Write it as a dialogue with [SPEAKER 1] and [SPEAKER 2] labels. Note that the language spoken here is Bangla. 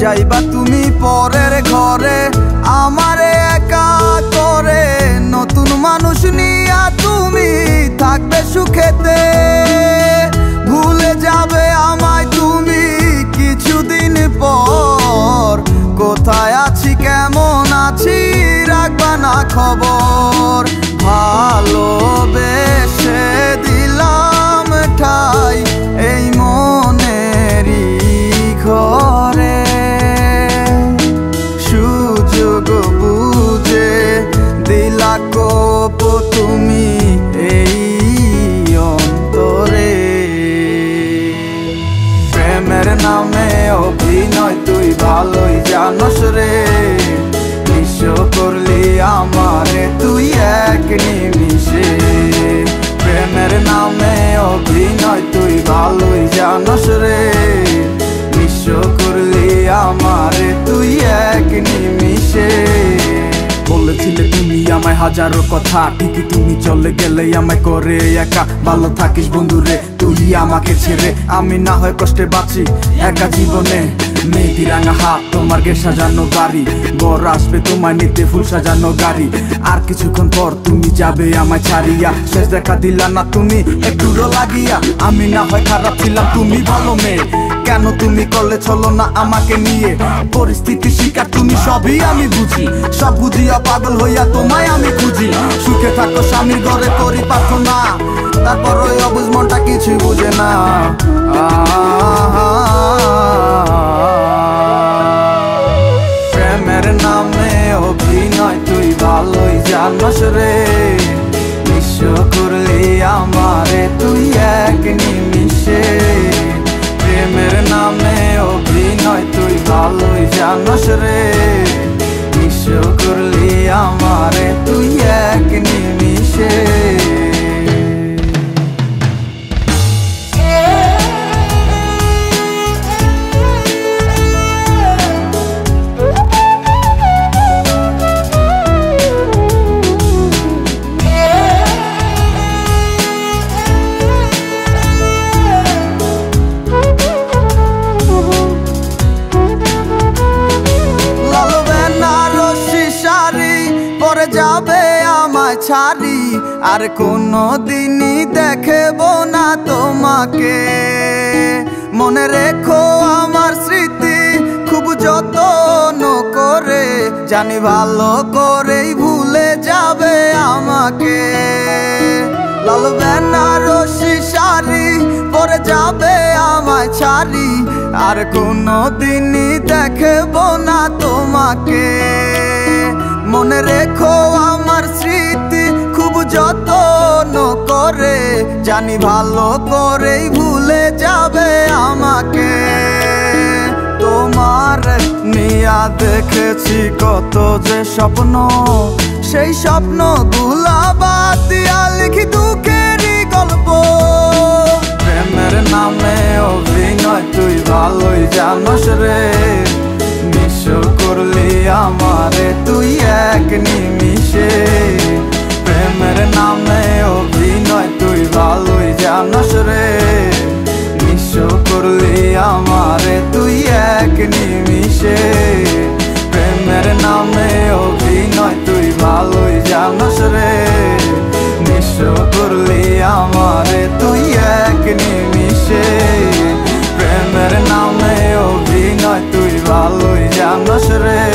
[SPEAKER 1] যাইবা তুমি পরের ঘরে আমারে একা করে, নতুন মানুষ নিয়া তুমি থাকবে সুখেতে। ভুলে যাবে আমায় তুমি কিছুদিন পর, কোথায় আছি কেমন আছি রাখবা না খবর। ভালোবেসে দিলাম ঠাই এই মনেরই ঘরে, সুযোগ বুঝে দিলা কোপ তুমি এই অন্তরে। প্রেমের নামে অভিনয় তুই ভালোই জানস রে, নিঃস্ব করলি আমারে তুই এক নিমিষে। প্রেমের নামে অভিনয় তুই ভালোই জানস রে, নিঃস্ব করলি আমারে তুই এক নিমিষে। বলেছিলে তুমি আমায় হাজারো কথা, ঠিকই তুমি চলে গেলে আমায় করে একা। ভালো থাকিস বন্ধুরে তুই আমাকে ছেড়ে, আমি না হয় কষ্টে বাঁচি একা জীবনে। মেয়েটি রাঙা হাত তোমার গে সাজানো বাড়ি, বর আসবে তোমায় নিতে ফুল সাজানো গাড়ি। আর কিছুক্ষণ পর তুমি যাবে আমায় ছাড়িয়া, শেষ দেখা দিলা না তুমি একটুরো লাগিয়া। আমি না হয় খারাপ ছিলাম তুমি ভালো মেয়ে, কেন তুমি করলে চলো না আমাকে নিয়ে। পরিস্থিতি শিকার তুমি সবই আমি বুঝি, সব বুঝিয়া পাগল হইয়া তোমায় আমি খুঁজি। সুখে থাকো স্বামীর ঘরে করি প্রার্থনা, তারপর ওই অবুঝ মনটা কিছুই বুঝে না। প্রেমের নামে অভিনয় তুই ভালোই জানস রে, নিঃস্ব করলি আমারে তুই এক নিমিষে। প্রেমের নামে অভিনয় তুই ভালোই জানস রে, নিঃস্ব করলি আমারে তুই এক নিমিষে। যাবে আমায় ছাড়ি আর কোনো দিনই দেখব না তোমাকে। মনে রেখো আমার স্মৃতি খুব যত্ন করে, জানি ভালো করেই ভুলে যাবে আমাকে। লাল বেনারসি শাড়ি পরে যাবে আমায় ছাড়ি আর কোনো দিনই দেখব না তোমাকে। মনে রেখো আমার স্মৃতি খুব যত্ন করে, জানি ভালো করেই ভুলে যাবে আমাকে। তোমার নিয়া দেখেছি কত যে স্বপ্ন, সেই স্বপ্ন গুলা বাদ দিয়া লিখি দুঃখেরই গল্প। প্রেমের নামে অভিনয় তুই ভালোই জানস রে, নিঃস্ব করলি আমারে তুই এক নিমিষে। প্রেমের নামে অভিনয় তুই ভালোই জানস রে, নিঃস্ব করলি আমারে তুই এক নিমিষে। প্রেমের নামে অভিনয় তুই ভালোই জানস রে, নিঃস্ব করলি আমারে তুই এক নিমিষে। প্রেমের নামে অভিনয় তুই ভালোই জানস রে।